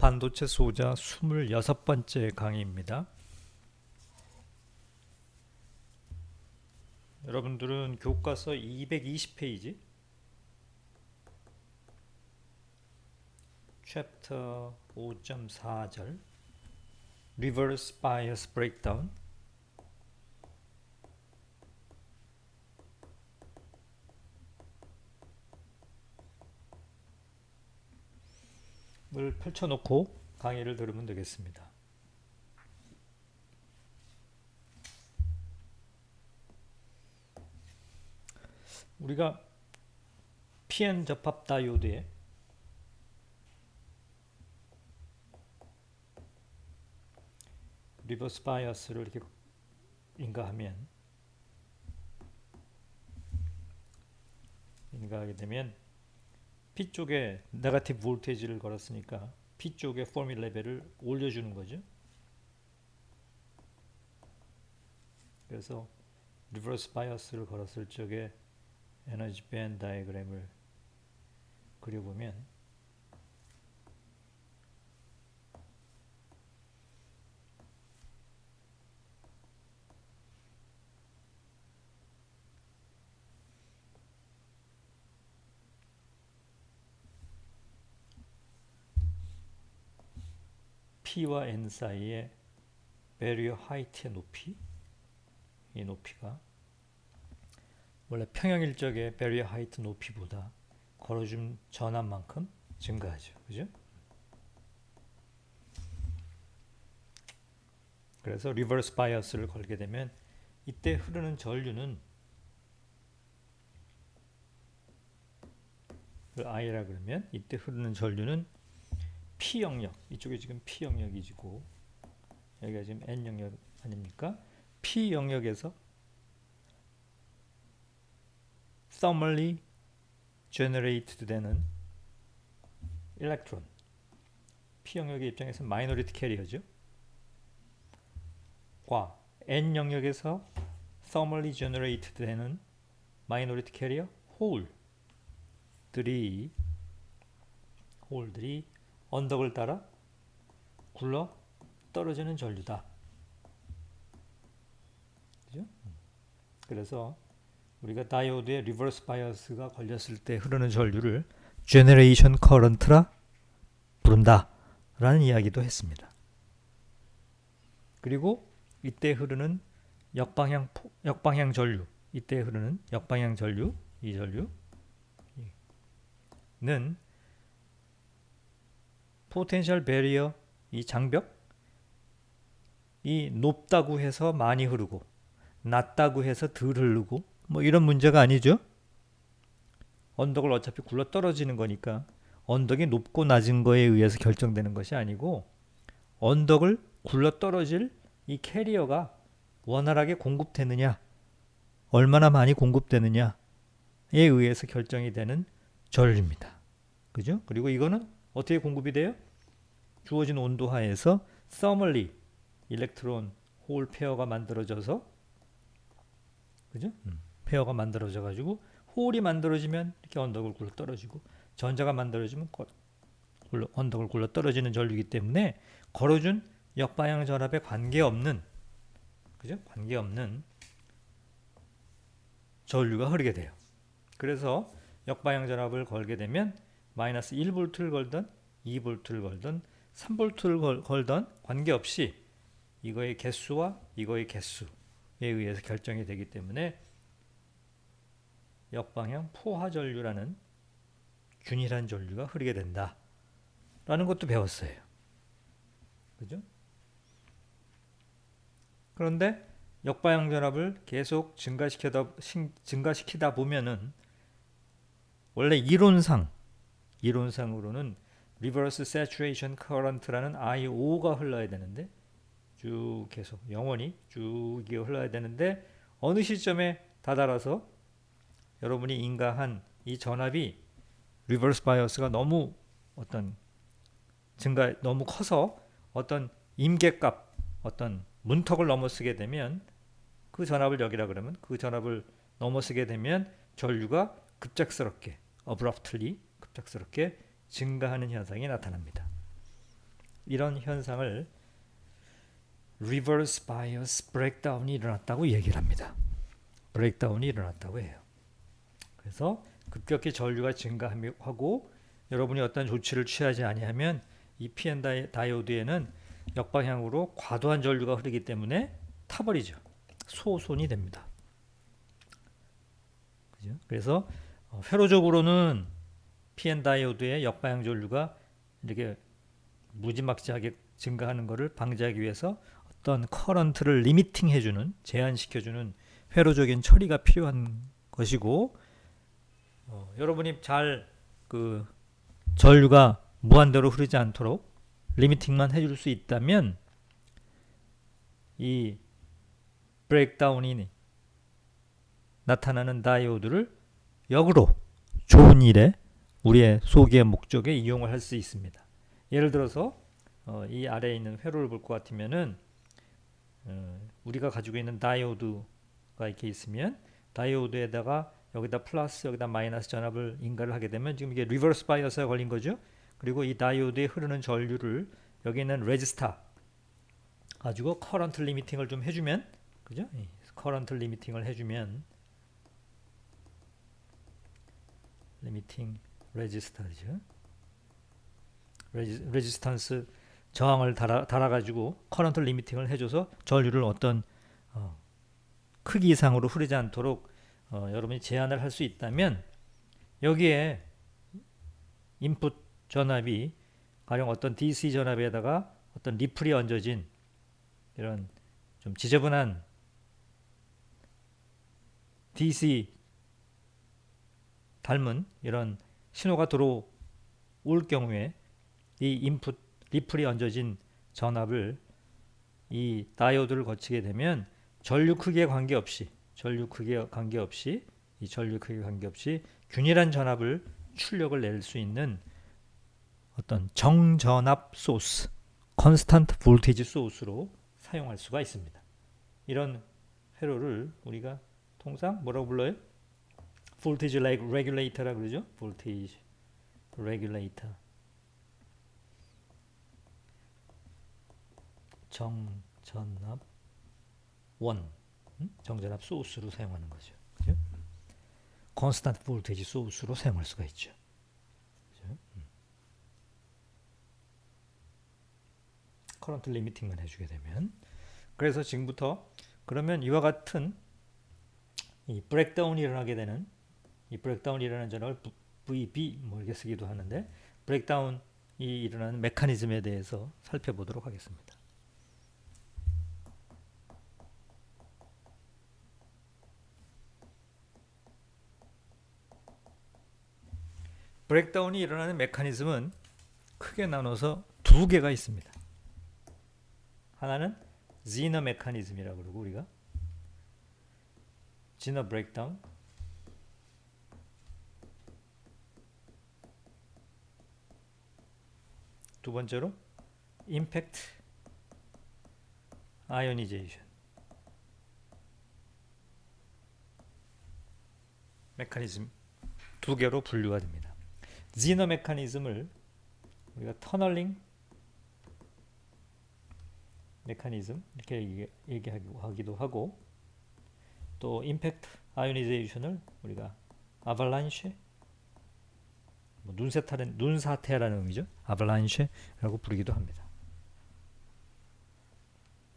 반도체 소자 26번째 강의입니다. 여러분들은 교과서 220페이지 챕터 5.4절 Reverse Bias Breakdown 을 펼쳐놓고 강의를 들으면 되겠습니다. 우리가 PN 접합 다이오드에 리버스 바이어스를 이렇게 인가하게 되면 P 쪽에 네거티브 볼테이지를 걸었으니까 P 쪽의 포밀 레벨을 올려주는 거죠. 그래서 리버스 바이어스를 걸었을 적에 에너지 밴드 다이어그램을 그려보면 P와 N 사이의 배리어 하이트의 높이, 이 높이가 원래 평형일적의 배리어 하이트 높이보다 걸어준 전압만큼 증가하죠. 그죠? 그래서 리버스 바이어스를 걸게 되면 이때 흐르는 전류는 I라 그러면 이때 흐르는 전류는 P 영역, 이쪽에 지금 P 영역이고 여기가 지금 N 영역 아닙니까? P 영역에서 thermally generated 되는 일렉트론, P 영역의 입장에서 마이너리티 캐리어죠. 과 N 영역에서 thermally generated 되는 마이너리티 캐리어 홀들이 언덕을 따라 굴러 떨어지는 전류다. 그죠? 그래서 우리가 다이오드에 리버스 바이어스가 걸렸을 때 흐르는 전류를 제너레이션 커런트라 부른다 라는 이야기도 했습니다. 그리고 이때 흐르는 역방향 전류, 이때 흐르는 역방향 전류, 이 전류는 포텐셜 베리어, 이 장벽, 이 높다고 해서 많이 흐르고 낮다고 해서 덜 흐르고 뭐 이런 문제가 아니죠. 언덕을 어차피 굴러 떨어지는 거니까 언덕이 높고 낮은 거에 의해서 결정되는 것이 아니고 언덕을 굴러 떨어질 이 캐리어가 원활하게 공급되느냐, 얼마나 많이 공급되느냐에 의해서 결정이 되는 전류입니다. 그죠? 그리고 이거는 어떻게 공급이 돼요? 주어진 온도 하에서 thermally 일렉트론 홀 페어가 만들어져서, 그죠? 페어가 만들어져 가지고 홀이 만들어지면 이렇게 언덕을 굴러 떨어지고 전자가 만들어지면 언덕을 굴러 떨어지는 전류이기 때문에 걸어준 역방향 전압에 관계없는, 그죠? 관계없는 전류가 흐르게 돼요. 그래서 역방향 전압을 걸게 되면 마이너스 1V를 걸든 2V를 걸든 3V를 걸든 관계없이 이거의 개수와 이거의 개수에 의해서 결정이 되기 때문에 역방향 포화 전류라는 균일한 전류가 흐르게 된다 라는 것도 배웠어요. 그죠? 그런데 역방향 전압을 계속 증가시키다 보면은 원래 이론상으로는 리버스 세츄레이션 커런트라는 IO가 흘러야 되는데 쭉 계속 영원히 쭉 이게 흘러야 되는데 어느 시점에 다다라서 여러분이 인가한 이 전압이 리버스 바이어스가 너무 너무 커서 어떤 임계값, 어떤 문턱을 넘어서게 되면 그 전압을 여기라 그러면 그 전압을 넘어서게 되면 전류가 abruptly 급작스럽게 증가하는 현상이 나타납니다. 이런 현상을 reverse bias breakdown이 일어났다고 얘기를 합니다. 브레이크다운이 일어났다고 해요. 그래서 급격히 전류가 증가하고 여러분이 어떤 조치를 취하지 아니하면 이 PN 다이오드에는 역방향으로 과도한 전류가 흐르기 때문에 타버리죠. 소손이 됩니다. 그죠? 그래서 회로적으로는 PN 다이오드의 역방향 전류가 이렇게 무지막지하게 증가하는 것을 방지하기 위해서 어떤 커런트를 리미팅 해주는, 제한시켜주는 회로적인 처리가 필요한 것이고, 여러분이 잘 그 전류가 무한대로 흐르지 않도록 리미팅만 해줄 수 있다면 이 브레이크다운이 나타나는 다이오드를 역으로 좋은 일에 우리의 소기의 목적에 이용을 할 수 있습니다. 예를 들어서 이 아래에 있는 회로를 볼 것 같으면은 우리가 가지고 있는 다이오드가 이렇게 있으면 다이오드에다가 여기다 플러스 여기다 마이너스 전압을 인가를 하게 되면 지금 이게 리버스 바이어스가 걸린 거죠. 그리고 이 다이오드에 흐르는 전류를 여기 있는 레지스터 가지고 커런트 리미팅을 좀 해주면, 그죠? 커런트 리미팅을 해주면 리미팅 레지스터죠. 레지스턴스 저항을 달아가지고 커런트 리미팅을 해줘서 전류를 어떤 크기 이상으로 흐르지 않도록 여러분이 제한을 할 수 있다면 여기에 인풋 전압이 가령 어떤 DC 전압에다가 어떤 리플이 얹어진 이런 좀 지저분한 DC 닮은 이런 신호가 들어올 경우에 이 인풋 리플이 얹어진 전압을 이 다이오드를 거치게 되면 전류 크기에 관계없이 균일한 전압을 출력을 낼 수 있는 어떤 정전압 소스, 컨스턴트 볼테이지 소스로 사용할 수가 있습니다. 이런 회로를 우리가 통상 뭐라고 불러요? 볼테이지 레귤레이터라 그러죠. 볼테이지 레귤레이터. 정전압 원, 정전압 소스로 사용하는 거죠. 그죠? 컨스턴트 볼테이지 소스로 사용할 수가 있죠. 그죠? 커런트 리미팅만 해주게 되면, 그래서 지금부터 그러면 이와 같은 이 브레이크다운이 일어나게 되는, 이 브레이크다운이 일어나는 전압을 VB 뭐 이렇게 쓰기도 하는데, 브레이크다운이 일어나는 메커니즘에 대해서 살펴보도록 하겠습니다. 브레이크다운이 일어나는 메커니즘은 크게 나눠서 두 개가 있습니다. 하나는 지너 메커니즘이라고 그러고 우리가 지너 브레이크다운, 두 번째로 임팩트 아이오니제이션 메커니즘 두 개로 분류가 됩니다. 지너 메커니즘을 우리가 터널링 메커니즘 이렇게 얘기하기도 하고, 또 임팩트 아이오니제이션을 우리가 아발란쉐, 뭐 눈사태라는 의미죠. 아발란쉐라고 부르기도 합니다.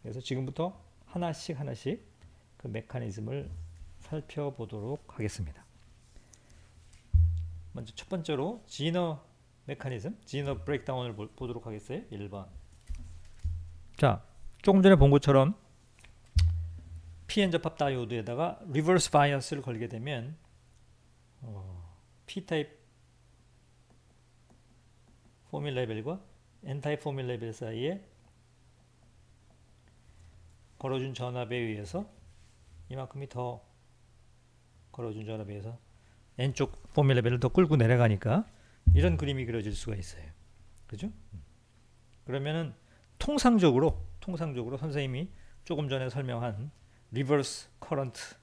그래서 지금부터 하나씩 그 메커니즘을 살펴보도록 하겠습니다. 먼저 첫 번째로 지너 메커니즘, 지너 브레이크다운을 보도록 하겠어요. 1번. 자, 조금 전에 본 것처럼 PN 접합 다이오드에다가 리버스 바이어스를 걸게 되면 P타입 포밀 레벨과 N타입 포밀 레벨 사이에 걸어준 전압에 의해서 이만큼이 더 걸어준 전압에 의해서 N쪽 포밀 레벨을 더 끌고 내려가니까 이런 그림이 그려질 수가 있어요. 그죠? 그러면은 통상적으로 선생님이 조금 전에 설명한 리버스 커런트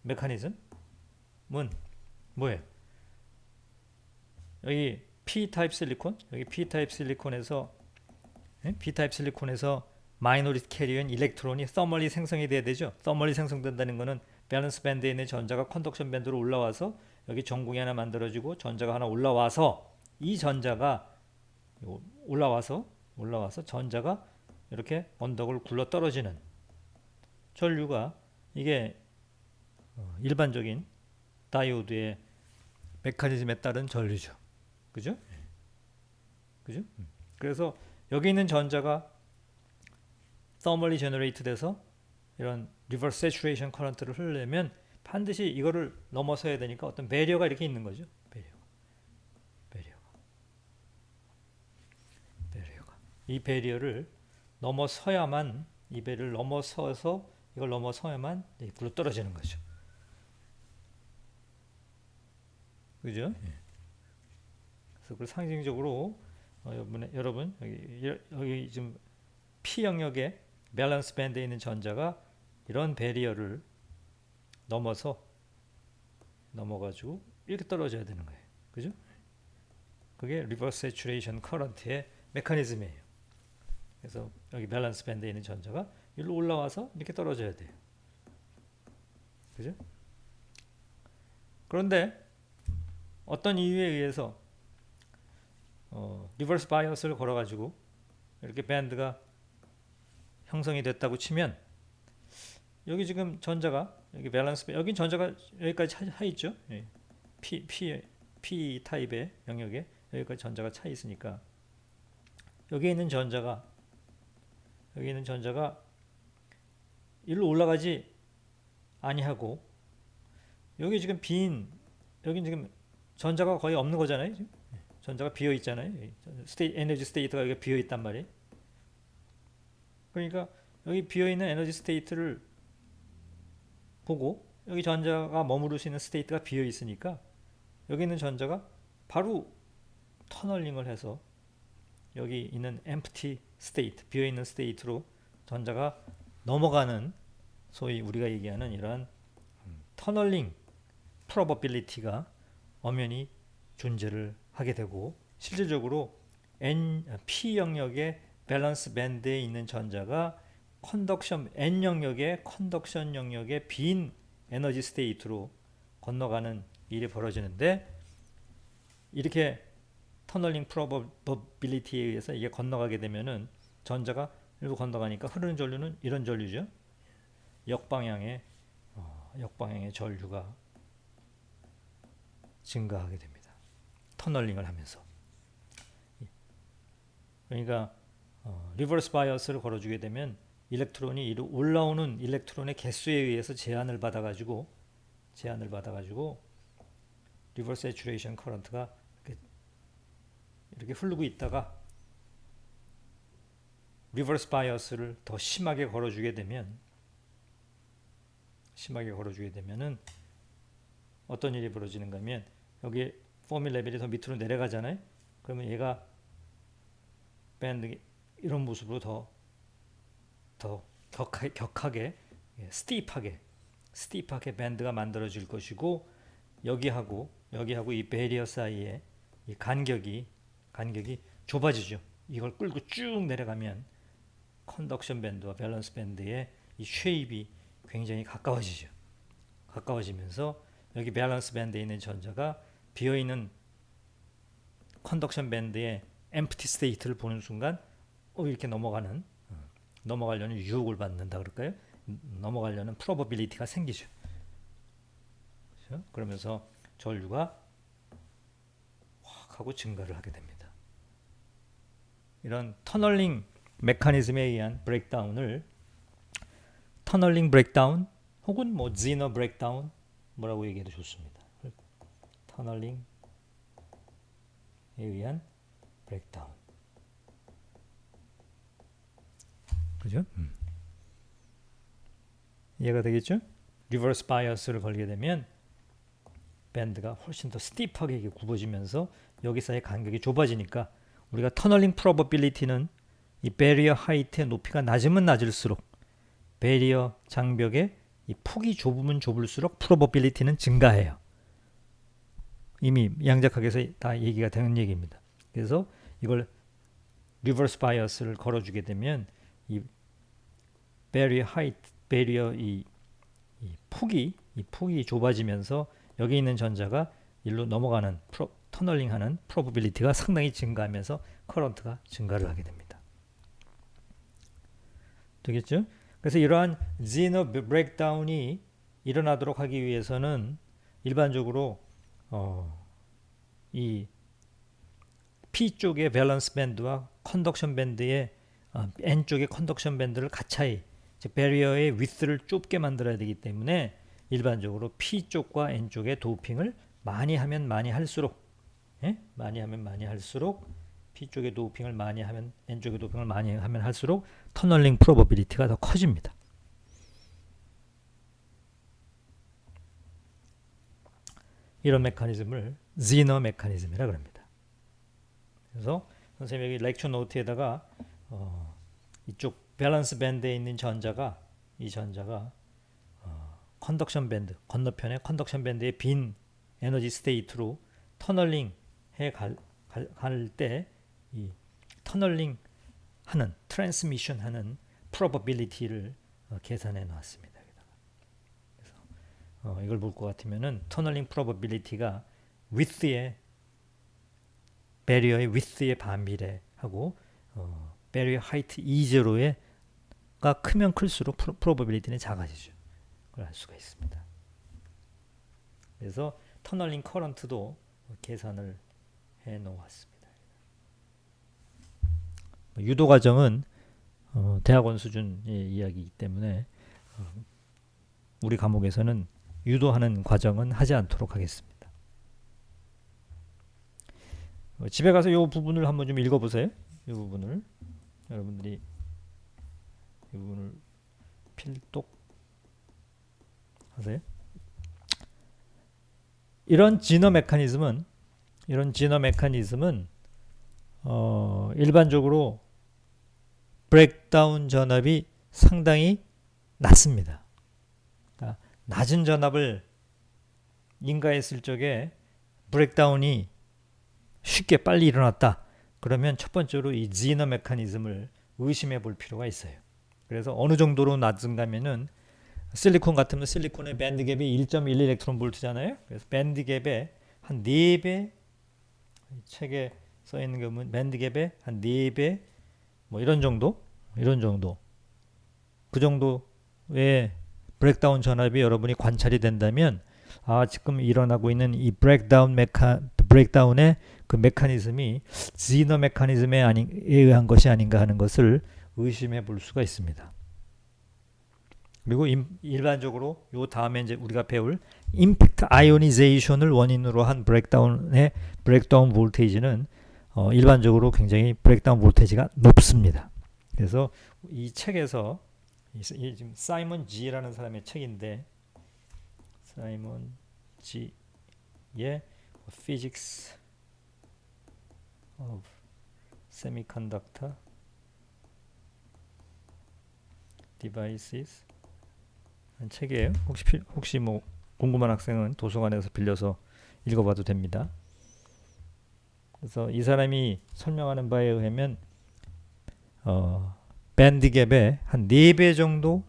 메커니즘은 뭐예요? 여기 P 타입 실리콘, 여기 P 타입 실리콘에서 B타입 실리콘에서 마이너리티 캐리어인 일렉트론이 서멀리 생성이 돼야 되죠. 서멀리 생성된다는 거는 밸런스 밴드에 있는 전자가 컨덕션 밴드로 올라와서 여기 전궁이 하나 만들어지고 전자가 하나 올라와서 이 전자가 올라와서 전자가 이렇게 언덕을 굴러 떨어지는 전류가 이게 일반적인 다이오드의 메커니즘에 따른 전류죠. 그죠? 그죠? 그래서 여기 있는 전자가 thermally generated 돼서 이런 reverse saturation current를 흐르려면 반드시 이거를 넘어서야 되니까 어떤 배리어가 이렇게 있는 거죠. 배리어가. 이 배리어를 넘어서야만 이 배를 넘어서서 이걸 넘어서야만 굴러 떨어지는 거죠. 그죠? 그래서 그걸 상징적으로 여러분 여기 지금 P 영역에 밸런스 밴드에 있는 전자가 이런 배리어를 넘어가지고 이렇게 떨어져야 되는 거예요. 그죠? 그게 리버스 세츄레이션 커런트의 메커니즘이에요. 그래서 여기 밸런스 밴드에 있는 전자가 일로 올라와서 이렇게 떨어져야 돼요. 그죠? 그런데 어떤 이유에 의해서 리버스 바이어스를 걸어가지고 이렇게 밴드가 형성이 됐다고 치면 여기 지금 전자가 여기 밸런스 여기 전자가 여기까지 차 있죠. P 타입의 영역에 여기까지 전자가 차 있으니까 여기 있는 전자가 일로 올라가지 아니하고 여기 지금 여기 지금 전자가 거의 없는 거잖아요. 지금. 전자가 비어 있잖아요. 에너지 스테이트가 여기 비어 있단 말이에요. 그러니까 여기 비어 있는 에너지 스테이트를 보고 여기 전자가 머무를 수 있는 스테이트가 비어 있으니까 여기 있는 전자가 바로 터널링을 해서 여기 있는 empty state, 비어 있는 스테이트로 전자가 넘어가는 소위 우리가 얘기하는 이러한 터널링 프로버빌리티가 엄연히 존재를 하게 되고 실질적으로 P 영역의 밸런스 밴드에 있는 전자가 N 영역의 컨덕션 영역의 빈 에너지 스테이트로 건너가는 일이 벌어지는데 이렇게 터널링 프로버빌리티에 의해서 이게 건너가게 되면은 전자가 일로 건너가니까 흐르는 전류는 이런 전류죠. 역방향의 전류가 증가하게 됩니다. 터널링을 하면서. 그러니까 리버스 바이어스를 걸어주게 되면 일렉트론이 올라오는 일렉트론의 개수에 의해서 제한을 받아가지고 리버스 세츄레이션 커런트가 이렇게 흐르고 있다가 리버스 바이어스를 더 심하게 걸어주게 되면은 어떤 일이 벌어지는가 하면 여기 포미 레벨이 더 밑으로 내려가잖아요. 그러면 얘가 밴드 이런 모습으로 더 격하게 스티프하게 밴드가 만들어질 것이고 여기하고 이 베리어 사이에 이 간격이 좁아지죠. 이걸 끌고 쭉 내려가면 컨덕션 밴드와 밸런스 밴드의 이 쉐입이 굉장히 가까워지면서 여기 밸런스 밴드에 있는 전자가 비어있는 컨덕션 밴드의 엠프티 스테이트를 보는 순간 이렇게 넘어가려는 유혹을 받는다 그럴까요? 넘어가려는 프로버빌리티가 생기죠. 그렇죠? 그러면서 전류가 확 하고 증가를 하게 됩니다. 이런 터널링 메커니즘에 의한 브레이크다운을 터널링 브레이크다운 혹은 지너 브레이크다운 뭐라고 얘기해도 좋습니다. 터널링에 의한 브레이크다운. 그죠? 이해가 되겠죠? 리버스 바이어스를 걸게 되면 밴드가 훨씬 더 스티프하게 굽어지면서 여기 사이의 간격이 좁아지니까 우리가 터널링 프로버빌리티는 이 베리어 하이트의 높이가 낮으면 낮을수록 베리어 장벽의 이 폭이 좁으면 좁을수록 프로버빌리티는 증가해요. 이미 양자학에서 다 얘기가 되는 얘기입니다. 그래서 이걸 리버스 바이어스를 걸어주게 되면 이 베리어 하이트, 베리어 이 폭이 좁아지면서 여기 있는 전자가 일로 넘어가는 터널링하는 프로버빌리티가 상당히 증가하면서 커런트가 증가를 하게 됩니다. 되겠죠? 그래서 이러한 지너 브레이크다운이 일어나도록 하기 위해서는 일반적으로 이 P 쪽의 밸런스 밴드와 컨덕션 밴드의 N 쪽의 컨덕션 밴드를 가차이 즉 베리어의 위스를 좁게 만들어야 되기 때문에 일반적으로 P 쪽과 N 쪽의 도핑을 많이 하면 많이 할수록 많이 하면 많이 할수록 P 쪽의 도핑을 많이 하면 N 쪽의 도핑을 많이 하면 할수록 터널링 프로버빌리티가 더 커집니다. 이런 메커니즘을 지너 메커니즘이라 그럽니다. 그래서 선생님이 여기 렉처 노트에다가 이쪽 밸런스 밴드에 있는 전자가 컨덕션 밴드 건너편에 컨덕션 밴드의 빈 에너지 스테이트로 터널링 해 갈 때 이 터널링 하는 트랜스미션 하는 프로버빌리티를 계산해 놨습니다. 그래서 이걸 볼 것 같으면은 터널링 프로버빌리티가 width의 베리어의 width에 반비례하고 베리어 하이트 E0가 크면 클수록 프로버빌리티는 작아지죠. 그걸 알 수가 있습니다. 그래서 터널링 커런트도 계산을 해 놓았습니다. 유도 과정은 대학원 수준의 이야기이기 때문에 우리 과목에서는 유도하는 과정은 하지 않도록 하겠습니다. 집에 가서 이 부분을 한번 좀 읽어보세요. 이 부분을 여러분들이 이 부분을 필독 하세요. 이런 지너 메커니즘은 일반적으로 브레이크다운 전압이 상당히 낮습니다. 그러니까 낮은 전압을 인가했을 적에 브레이크다운이 쉽게 빨리 일어났다. 그러면 첫 번째로 이 지너 메커니즘을 의심해 볼 필요가 있어요. 그래서 어느 정도로 낮은가면은 실리콘 같으면 실리콘의 밴드갭이 1.1 일렉트론 볼트잖아요. 그래서 밴드갭의 한 4배 책에 써 있는 게 보면 밴드갭의 한 4배 뭐 이런 정도 그 정도의 브레이크다운 전압이 여러분이 관찰이 된다면 지금 일어나고 있는 이 브레이크다운의 그 메커니즘이 지너 메커니즘에 의한 것이 아닌가 하는 것을 의심해 볼 수가 있습니다. 그리고 일반적으로 요 다음에 이제 우리가 배울 임팩트 아이오니제이션을 원인으로 한 브레이크다운의 브레이크다운 볼테이지는 일반적으로 굉장히 브레이크다운 볼테이지가 높습니다. 그래서 이 책에서 지금 사이먼 G라는 사람의 책인데 사이먼 G의 Physics of Semiconductor Devices 한 책이에요. 혹시 뭐 궁금한 학생은 도서관에서 빌려서 읽어봐도 됩니다. 그래서 이 사람이 설명하는 바에 의하면 밴드갭의 한 4배 정도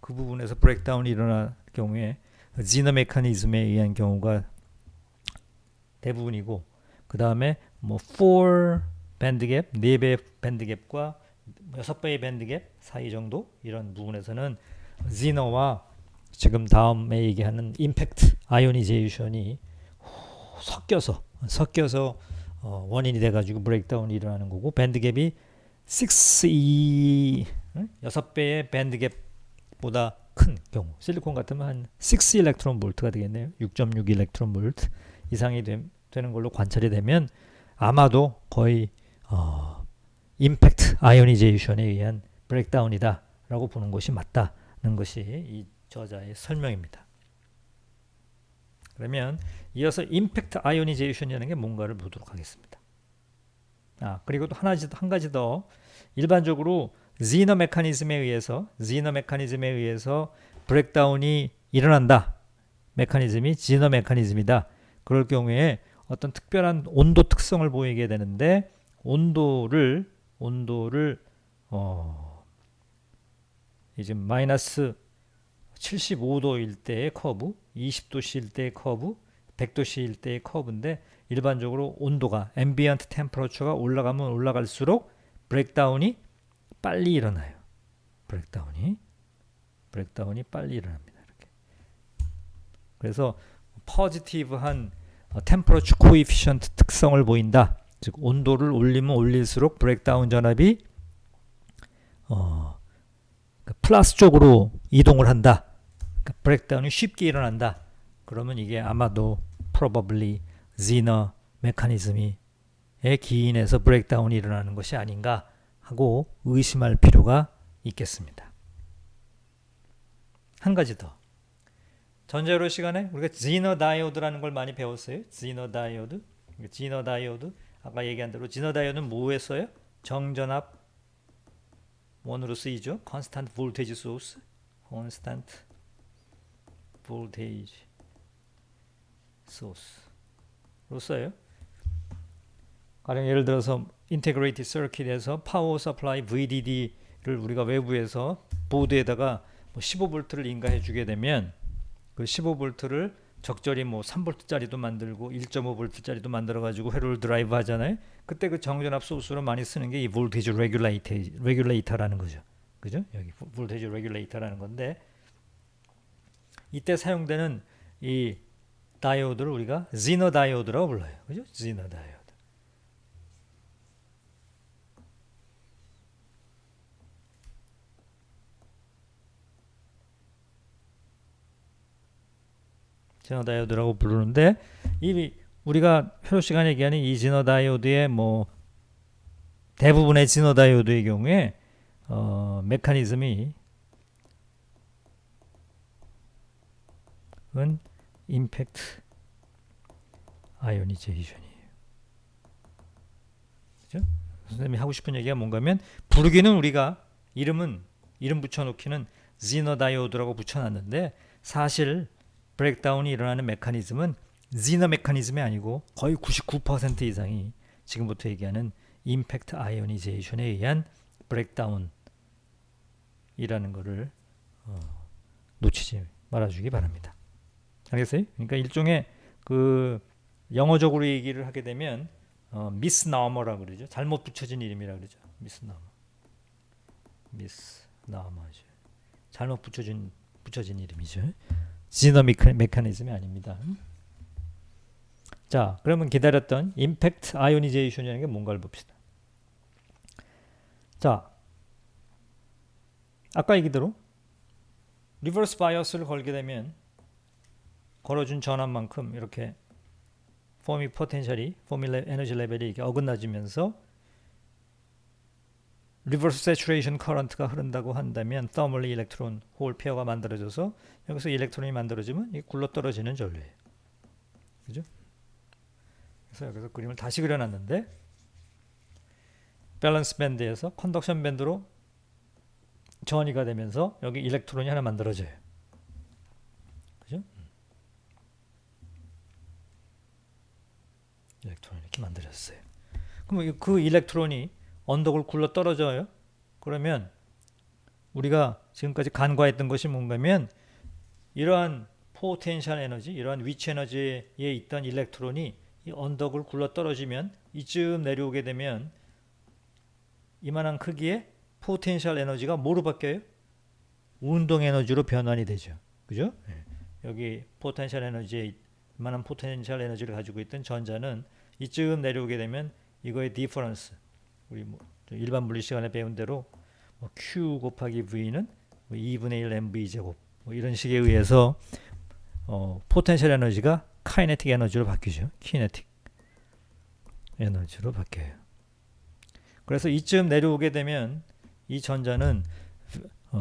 그 부분에서 브레이크다운이 일어날 경우에 지너 메커니즘에 의한 경우가 대부분이고 그 다음에 뭐 4 밴드갭, 4배 밴드갭과 6배의 밴드갭 사이 정도 이런 부분에서는 지너와 지금 다음에 얘기하는 임팩트 아이오니제이션이 섞여서 원인이 돼가지고 브레이크다운이 일어나는 거고 밴드갭이 6배의 밴드갭보다 큰 경우 실리콘 같으면 한 6 일렉트론 볼트가 되겠네요. 6.6 일렉트론 볼트 이상이 되는 걸로 관찰이 되면 아마도 거의 임팩트 아이오니제이션에 의한 브레이크다운이다 라고 보는 것이 맞다는 것이 이 저자의 설명입니다. 그러면 이어서 임팩트 아이오니제이션이라는 게 뭔가를 보도록 하겠습니다. 그리고 또 한 가지 더 일반적으로 지너 메커니즘에 의해서 브레이크다운이 일어난다. 메커니즘이 지너 메커니즘이다. 그럴 경우에 어떤 특별한 온도 특성을 보이게 되는데 온도를 이제 마이너스 75도일 때의 커브, 20도씨일 때의 커브, 100도씨일 때의 커브인데 일반적으로 온도가 앰비언트 템퍼러처가 올라가면 올라갈수록 브레이크다운이 빨리 일어나요. 브레이크다운이 빨리 일어납니다. 이렇게. 그래서 포지티브한 템퍼러처 코에피션트 특성을 보인다. 즉 온도를 올리면 올릴수록 브레이크다운 전압이 플러스 쪽으로 이동을 한다. 그러니까 브레이크다운이 쉽게 일어난다. 그러면 이게 아마도 probably Zener 메커니즘의 기인에서 브레이크다운이 일어나는 것이 아닌가 하고 의심할 필요가 있겠습니다. 한 가지 더. 전자로 시간에 우리가 Zener 다이오드라는 걸 많이 배웠어요. Zener 다이오드. Zener 다이오드. 아까 얘기한 대로 Zener 다이오드는 뭐에 써요? 정전압 원으로 쓰이죠. Constant voltage source. Constant voltage source로 써요. 가령 예를 들어서 Integrated Circuit에서 Power Supply VDD를 우리가 외부에서 보드에다가 15V를 인가해 주게 되면 그 15V를 적절히 3V짜리도 만들고 1.5V짜리도 만들어 가지고 회로를 드라이브 하잖아요. 그때 그 정전압 소스로 많이 쓰는 게 이 볼테이지 레귤레이터라는 거죠. 그죠? 여기 볼테이지 레귤레이터라는 건데 이때 사용되는 이 다이오드를 우리가 Zener 다이오드라고 불러요. 그죠? Zener 다이오드. Zener 다이오드라고 부르는데 이 우리가 회로 시간에 얘기하는 이 Zener 다이오드의 대부분의 Zener 다이오드의 경우에 메커니즘이 은 임팩트 아이오니제이션이에요. 그죠? 선생님이 하고 싶은 얘기가 뭔가 하면 부르기는 우리가 이름 붙여놓기는 Zener 다이오드라고 붙여놨는데 사실 브레이크다운이 일어나는 메커니즘은 Zener 메커니즘이 아니고 거의 99% 이상이 지금부터 얘기하는 임팩트 아이오니제이션에 의한 브레이크다운이라는 것을 놓치지 말아주기 바랍니다. 알겠어요? 그러니까 일종의 그 영어적으로 얘기를 하게 되면 misnomer라고 그러죠. 잘못 붙여진 이름이라고 그러죠. misnomer죠. 잘못 붙여진 이름이죠. Zener 메커니즘이 아닙니다. 자, 그러면 기다렸던 임팩트 아이오니제이션이라는 게 뭔가를 봅시다. 자, 아까 얘기대로 리버스 바이어스를 걸게 되면 걸어준 전압만큼 이렇게 포미 에너지 레벨이 이렇게 어긋나지면서 리버스 세츄레이션 커런트가 흐른다고 한다면 터멀리 일렉트론 홀 페어가 만들어져서 여기서 일렉트론이 만들어지면 이게 굴러떨어지는 전류예요. 그죠? 그래서 여기서 그림을 다시 그려놨는데 밸런스 밴드에서 컨덕션 밴드로 전이가 되면서 여기 일렉트론이 하나 만들어져요. 그죠? 일렉트론이 이렇게 만들어졌어요. 그럼 그 일렉트론이 언덕을 굴러 떨어져요. 그러면 우리가 지금까지 간과했던 것이 뭔가면 이러한 포텐셜 에너지, 이러한 위치 에너지에 있던 일렉트론이 이 언덕을 굴러 떨어지면 이쯤 내려오게 되면 이만한 크기의 포텐셜 에너지가 뭐로 바뀌어요? 운동 에너지로 변환이 되죠. 그죠? 네. 여기 포텐셜 에너지에 이만한 포텐셜 에너지를 가지고 있던 전자는 이쯤 내려오게 되면 이거의 디퍼런스, 우리 일반 물리 시간에 배운 대로 Q 곱하기 V는 2분의 1 mv 제곱 이런 식에 의해서 포텐셜 에너지가 카이네틱 에너지로 바뀌죠. 키네틱 에너지로 바뀌어요. 그래서 이쯤 내려오게 되면 이 전자는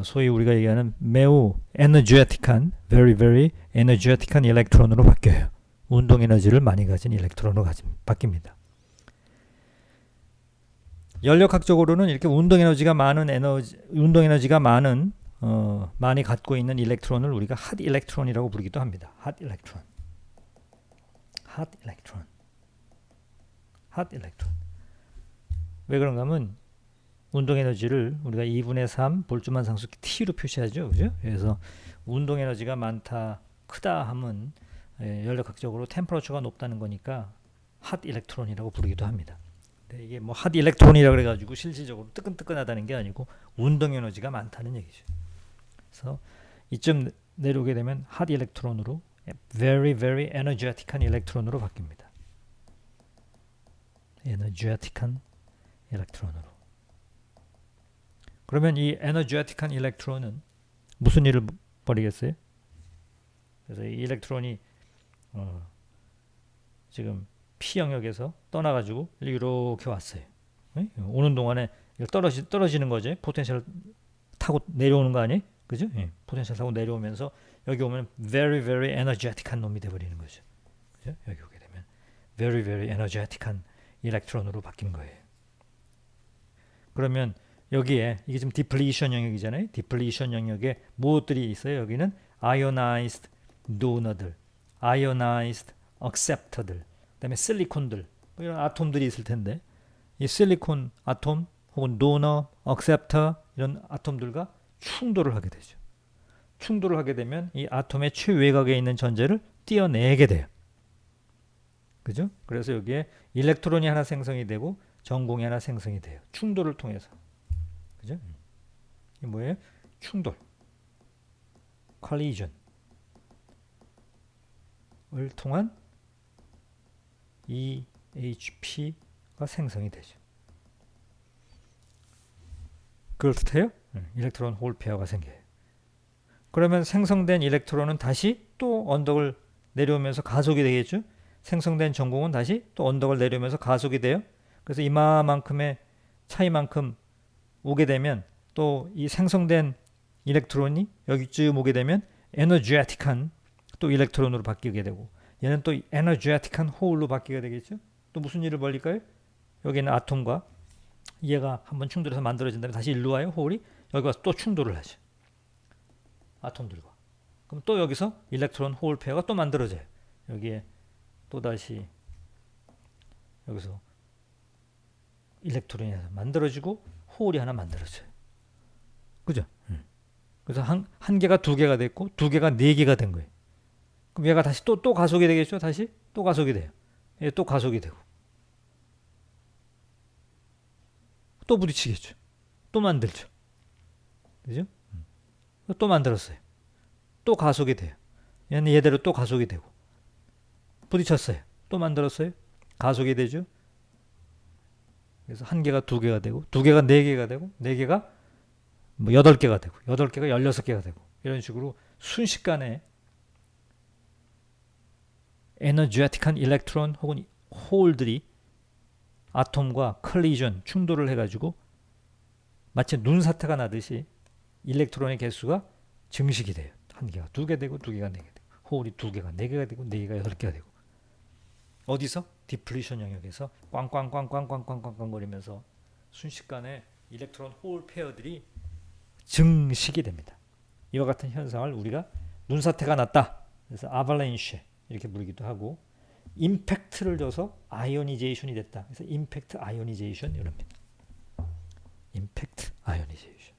소위 우리가 얘기하는 매우 에너제틱한, very 에너제틱한 일렉트론으로 바뀌어요. 운동 에너지를 많이 가진 일렉트론으로 바뀝니다. 연력학적으로는 이렇게 운동 에너지가 많이 갖고 있는 일렉트론을 우리가 핫 일렉트론이라고 부르기도 합니다. 핫 일렉트론. 왜 그런가 하면 운동 에너지를 우리가 2분의 3 볼트만 상수기 T로 표시하죠. 그죠? 그래서 운동 에너지가 많다, 크다 하면 연력학적으로 템퍼러처가 높다는 거니까 핫 일렉트론이라고 부르기도 합니다. 근데 이게 뭐 핫 일렉트론이라 그래 가지고 실질적으로 뜨끈뜨끈하다는 게 아니고 운동 에너지가 많다는 얘기죠. 그래서 이쯤 내려오게 되면 핫 일렉트론으로 very very energetic한 일렉트론으로 바뀝니다. energetic한 일렉트론으로. 그러면 이 energetic한 일렉트론은 무슨 일을 벌이겠어요? 그래서 이 일렉트론이 지금 P 영역에서 떠나가지고 이렇게 왔어요. 오는 동안에 떨어지는 거죠. 포텐셜 타고 내려오는 거 아니에요? 그죠? 포텐셜 타고 내려오면서 여기 오면 very very energetic한 놈이 돼버리는 거죠. 그죠? 여기 오게 되면 very very energetic한 일렉트론으로 바뀐 거예요. 그러면 여기에 이게 지금 디플리션 영역이잖아요. 디플리션 영역에 무엇들이 있어요? 여기는 ionized donor들, ionized acceptor들, 그다음에 실리콘들, 뭐 이런 아톰들이 있을 텐데 이 실리콘 아톰 혹은 도너, acceptor 이런 아톰들과 충돌을 하게 되죠. 충돌을 하게 되면 이 아톰의 최외곽에 있는 전자를 띄어내게 돼요. 그죠? 그래서 여기에 일렉트론이 하나 생성이 되고 전공이 하나 생성이 돼요. 충돌을 통해서. 그죠? 이게 뭐예요? 충돌. collision을 통한 EHP가 생성이 되죠. 그렇대요? 일렉트론 홀 페어가 생겨요. 그러면 생성된 일렉트론은 다시 또 언덕을 내려오면서 가속이 되겠죠? 생성된 전공은 다시 또 언덕을 내려오면서 가속이 돼요. 그래서 이마만큼의 차이만큼 오게 되면 또 이 생성된 일렉트론이 여기쯤 오게 되면 에너제틱한 또 일렉트론으로 바뀌게 되고 얘는 또 에너제틱한 홀로 바뀌게 되겠죠. 또 무슨 일을 벌릴까요? 여기는 아톰과 얘가 한번 충돌해서 만들어진 다음에 다시 일로 와요. 홀이 여기 와서 또 충돌을 하죠. 아톰들과. 그럼 또 여기서 일렉트론 홀 페어가 또 만들어져요. 여기에 또다시 여기서 일렉트론이 하나 만들어지고 홀이 하나 만들어져요. 그죠? 그래서 한 개가 두 개가 됐고 두 개가 네 개가 된 거예요. 그럼 얘가 다시 또 가속이 되겠죠? 다시 또 가속이 돼요. 얘 또 가속이 되고 또 부딪히겠죠. 또 만들죠. 그죠? 또 만들었어요. 또 가속이 돼요. 얘는 얘대로 또 가속이 되고 부딪혔어요. 또 만들었어요. 가속이 되죠. 그래서 한 개가 두 개가 되고 두 개가 네 개가 되고 네 개가 뭐 8개가 되고 8개가 16개가 되고 이런 식으로 순식간에 에너제틱한 일렉트론 혹은 홀들이 아톰과 컬리전 충돌을 해가지고 마치 눈사태가 나듯이 일렉트론의 개수가 증식이 돼요. 한 개가 두 개 되고 두 개가 네 개 되고 홀이 두 개가 네 개가 되고 네 개가 8개가 되고 어디서? 디플리션 영역에서 꽝꽝꽝꽝꽝꽝꽝 거리면서 순식간에 일렉트론 홀 페어들이 증식이 됩니다. 이와 같은 현상을 우리가 눈사태가 났다. 그래서 아발렌시 이렇게 부르기도 하고 임팩트를 줘서 아이오니제이션이 됐다. 그래서 임팩트 아이오니제이션 이럽니다. 임팩트 아이오니제이션.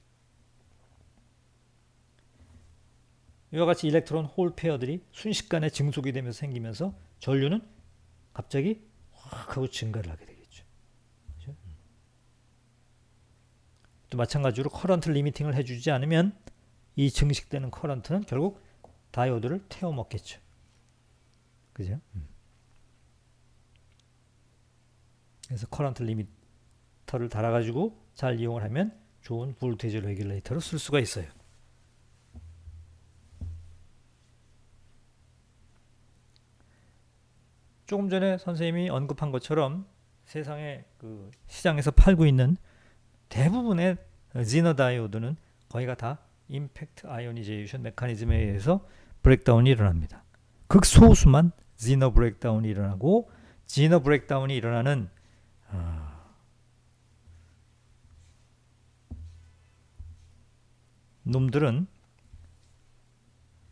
이와 같이 일렉트론 홀 페어들이 순식간에 증속이 되면서 생기면서 전류는 갑자기 확 하고 증가를 하게 되겠죠. 그렇죠? 또 마찬가지로 커런트 리미팅을 해주지 않으면 이 증식되는 커런트는 결국 다이오드를 태워먹겠죠. 그죠? 그래서 커런트 리미터를 달아가지고 잘 이용을 하면 좋은 볼테이지 레귤레이터로 쓸 수가 있어요. 조금 전에 선생님이 언급한 것처럼 세상에 그 시장에서 팔고 있는 대부분의 지너 다이오드는 거의가 다 임팩트 아이오니제이션 메커니즘에 의해서 브레이크다운이 일어납니다. 극소수만 지너 브레이크다운이 일어나고 지너 브레이크다운이 일어나는 놈들은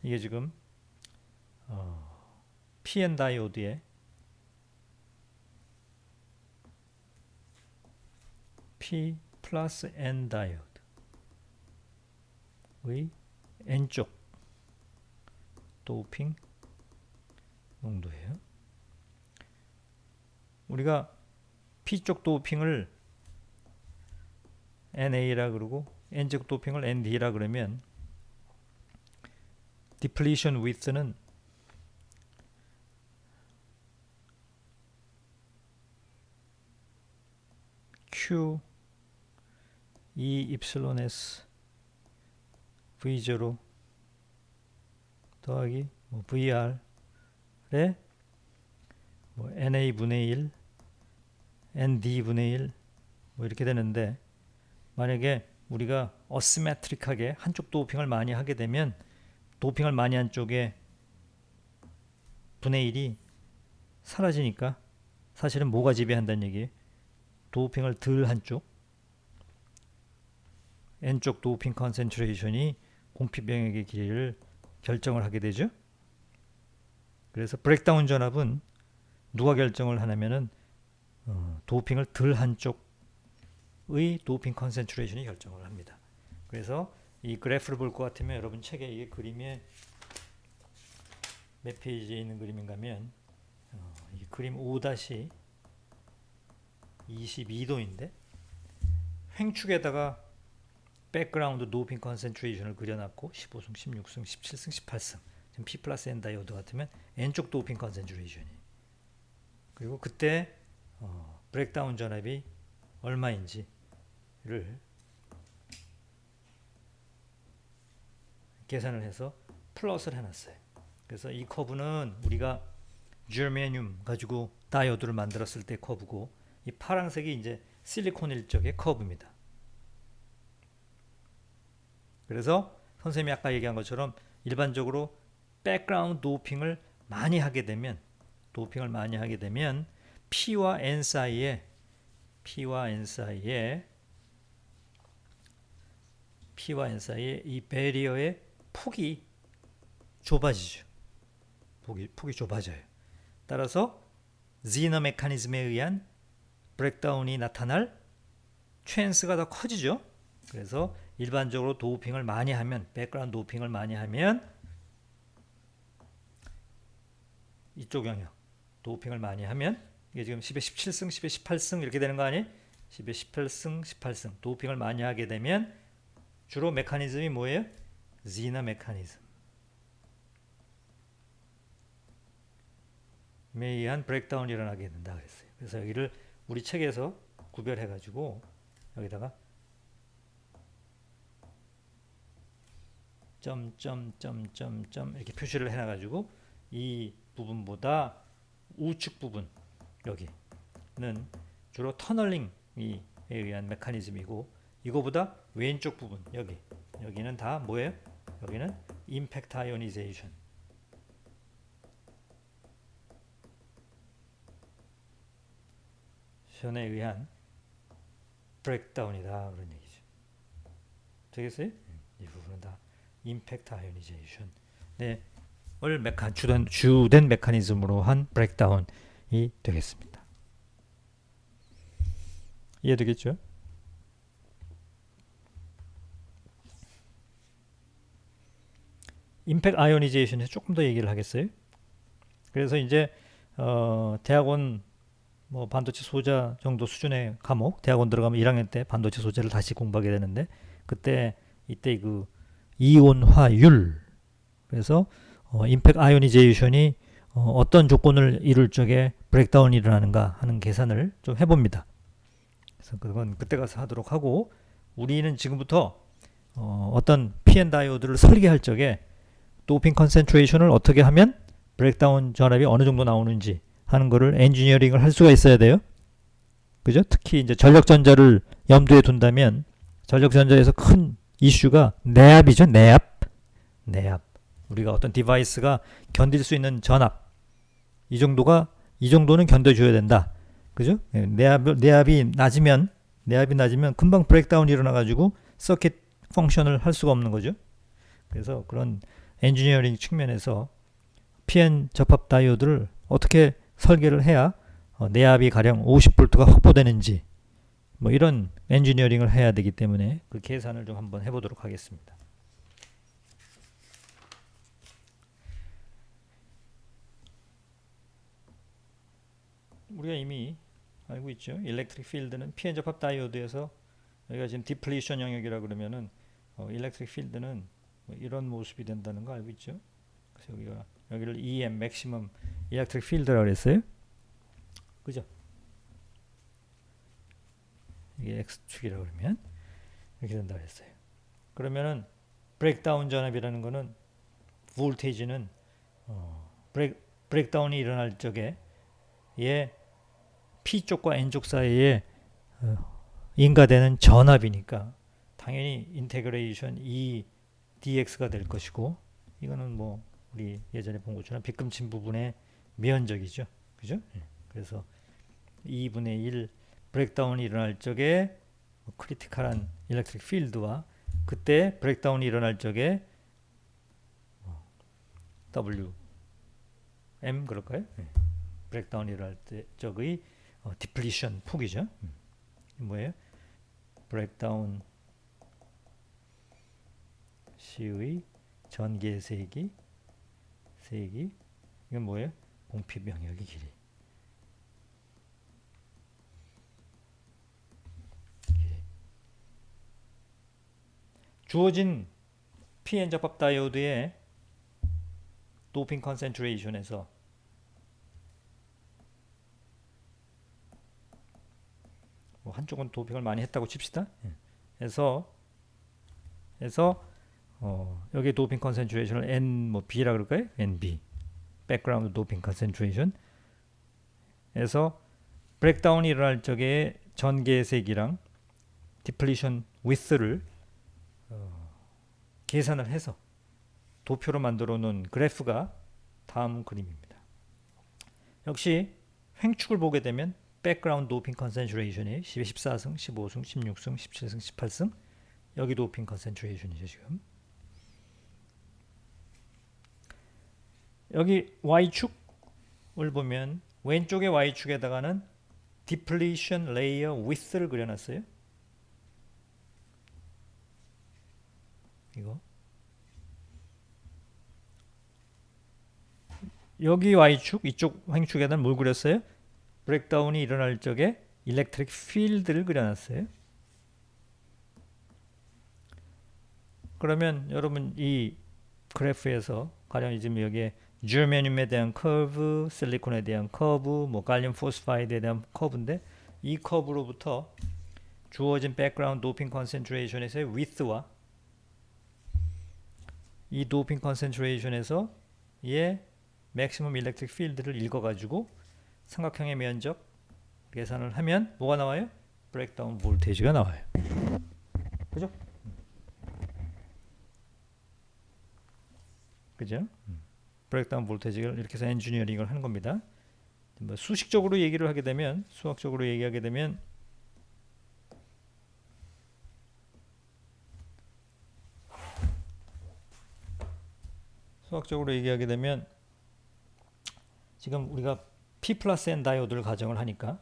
이게 지금 PN 다이오드의 P 플러스 N 다이오드의 N쪽 도핑 농도예요. 우리가 P쪽 도핑을 NA라 그러고 N쪽 도핑을 ND라 그러면 depletion width는 Q E 입실론 S V0 더하기 VR에 NA 분의 1 ND 분의 1 이렇게 되는데, 만약에 우리가 어시메트릭하게 한쪽 도핑을 많이 하게 되면 도핑을 많이 한 쪽에 분의 1이 사라지니까 사실은 뭐가 지배한다는 얘기예요? 도핑을 덜 한 쪽 N쪽 도핑 컨센트레이션이 공피병역의 길이를 결정을 하게 되죠. 그래서 브레이크다운 전압은 누가 결정을 하냐면은 도핑을 덜 한 쪽의 도핑 컨센트레이션이 결정을 합니다. 그래서 이 그래프를 볼 것 같으면 여러분 책에 이게 그림에 몇 페이지에 있는 그림인가 하면 이 그림 5-22도인데 횡축에다가 백그라운드 도핑 컨센트레이션을 그려놨고 15승, 16승, 17승, 18승 지금 P 플러스 N 다이오드 같으면 N쪽 도핑 컨센트레이션이, 그리고 그때 브레이크다운 전압이 얼마인지를 계산을 해서 플러스를 해놨어요. 그래서 이 커브는 우리가 germanium 가지고 다이오드를 만들었을 때 커브고, 이 파란색이 이제 실리콘 일적의 커브입니다. 그래서 선생님이 아까 얘기한 것처럼 일반적으로 백그라운드 도핑을 많이 하게 되면 P와 N 사이에 이 배리어의 폭이 좁아지죠. 폭이 좁아져요. 따라서 지너 메커니즘에 의한 브레이크다운이 나타날 찬스가 더 커지죠. 그래서 일반적으로 도핑을 많이 하면, 백그라운드 도핑을 많이 하면 이쪽 영역 도핑을 많이 하면, 이게 지금 10에 17승, 10에 18승 이렇게 되는 거 아니에요? 10에 18승, 18승 도핑을 많이 하게 되면 주로 메커니즘이 뭐예요? 지너 메커니즘에 의한 브레이크다운이 일어나게 된다 그랬어요. 그래서 여기를 우리 책에서 구별해 가지고 여기다가 점점점점점 이렇게 표시를 해놔 가지고 이 부분보다 우측 부분 여기는 주로 터널링에 의한 메커니즘이고, 이거보다 왼쪽 부분 여기는 다 뭐예요? 여기는 임팩트 아이오니제이션 에 의한 브레이크다운이다 그런 얘기죠. 되겠어요? 이 부분은 다 임팩트 아이오니제이션 주된 메커니즘으로 한 브레이크다운이 되겠습니다. 이해되겠죠? 임팩트 아이오니제이션에서 조금 더 얘기를 하겠어요. 그래서 이제 대학원 반도체 소자 정도 수준의 과목, 대학원 들어가면 1학년 때 반도체 소자를 다시 공부하게 되는데, 이때 그 이온화율, 그래서 임팩트 아이오니제이션이 어떤 조건을 이룰 적에 브레이크다운이 일어나는가 하는 계산을 좀 해봅니다. 그래서 그건 그때 가서 하도록 하고, 우리는 지금부터 어떤 PN 다이오드를 설계할 적에 도핑 컨센트레이션을 어떻게 하면 브레이크다운 전압이 어느 정도 나오는지 하는 거를 엔지니어링을 할 수가 있어야 돼요. 그죠? 특히 이제 전력전자를 염두에 둔다면 전력전자에서 큰 이슈가 내압이죠. 내압. 우리가 어떤 디바이스가 견딜 수 있는 전압, 이 정도는 견뎌줘야 된다. 그죠? 내압이 낮으면 금방 브레이크다운이 일어나가지고 서킷 펑션을 할 수가 없는 거죠. 그래서 그런 엔지니어링 측면에서 PN 접합 다이오드를 어떻게 설계를 해야 내압이 가령 50V가 확보되는지 뭐 이런 엔지니어링을 해야 되기 때문에 그 계산을 좀 한번 해보도록 하겠습니다. 우리가 이미 알고 있죠. 일렉트릭 필드는 pn 접합 다이오드에서 여기가 지금 디플리션 영역이라 그러면은 일렉트릭 필드는 뭐 이런 모습이 된다는 거 알고 있죠. 그래서 여기를 EM 맥시멈 일렉트릭 필드라고 그랬어요. 그죠? 이게 X축이라고 그러면 이렇게 된다고 했어요. 그러면은 브레이크다운 전압이라는 거는 볼테이지는 브레이크다운이 일어날 적에 얘 P쪽과 N쪽 사이에 인가되는 전압이니까 당연히 인테그레이션 E dx가 될 것이고, 이거는 뭐 우리 예전에 본 것처럼 빗금친 부분의 면적이죠. 그죠? 그래서 2분의 1 브레이크다운이 일어날 적에 크리티컬한 일렉트릭 필드와 그때 브레이크다운이 일어날 적에 WM 그럴까요? 브레이크다운이 일어날 적의 디플리션 폭이죠. 뭐예요? 브레이크다운 시의 전개 세기 이건 뭐예요? 공피 병역의 길이. 주어진 PN 접합 다이오드의 도핑 컨센트레이션에서 뭐 한쪽은 도핑을 많이 했다고 칩시다. 해서 여기 도핑 컨센트레이션을 N 뭐 B라 그럴까요? NB 백그라운드 도핑 컨센트레이션 에서 브레이크다운이 일어날 적에 전개 세기랑 디플리션 위스를 계산을 해서 도표로 만들어 놓은 그래프가 다음 그림입니다. 역시 횡축을 보게 되면 백그라운드 도핑 컨센트레이션이 14승, 15승, 16승, 17승, 18승 여기 도핑 컨센트레이션이죠. 지금 여기 Y축을 보면 왼쪽의 Y축에다가는 디플리션 레이어 위스를 그려놨어요. 이거 여기 Y축 이쪽 횡축에다는 뭘 그렸어요? 브레이크다운이 일어날 적에 일렉트릭 필드를 그려놨어요. 그러면 여러분 이 그래프에서 가령 지금 여기에 germanium에 대한 커브, 실리콘에 대한 커브, 뭐 갈륨 포스파이드에 대한 커브인데 이 커브로부터 주어진 백그라운드 도핑 컨센트레이션에서의 width와 이 도핑 컨센트레이션에서 얘 맥시멈 일렉트릭 필드를 읽어가지고 삼각형의 면적 계산을 하면 뭐가 나와요? 브레이크다운 볼테이지가 나와요. 그죠? 그죠? 브레이크다운 볼테이지를 이렇게 해서 엔지니어링을 하는 겁니다. 뭐 수식적으로 얘기를 하게 되면, 수학적으로 얘기하게 되면 지금 우리가 P 플러스 N 다이오드를 가정을 하니까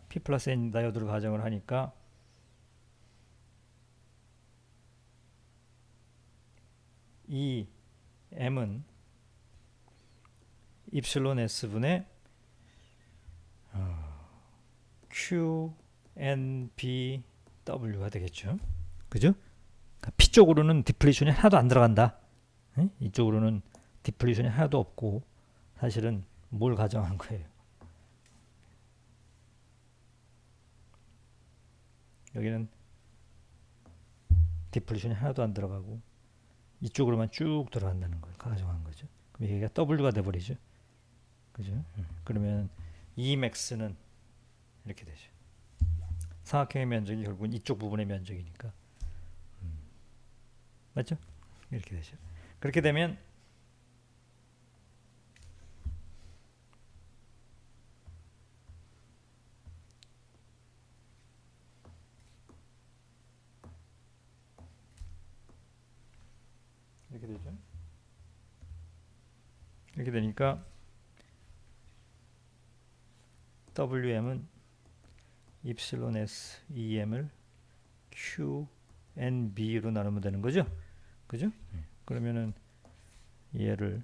이 M은 입실론 S분의 Q, N, B, W가 되겠죠. 그죠? 그러니까 P 쪽으로는 디플리션이 하나도 안 들어간다. 이쪽으로는 디플리션이 하나도 없고 사실은 뭘 가정한 거예요? 여기는 디플리션이 하나도 안 들어가고 이쪽으로만 쭉 들어간다는 걸 가정한 거죠. 그럼 여기가 W가 돼버리죠. 그죠? 그러면 Emax는 이렇게 되죠. 삼각형의 면적이 결국은 이쪽 부분의 면적이니까. 맞죠? 이렇게 되죠. 그렇게 되면 이렇게 되죠. 이렇게 되니까 WM은 입실론 S EM을 Q, N, B로 나누면 되는 거죠? 그죠? 그러면은 얘를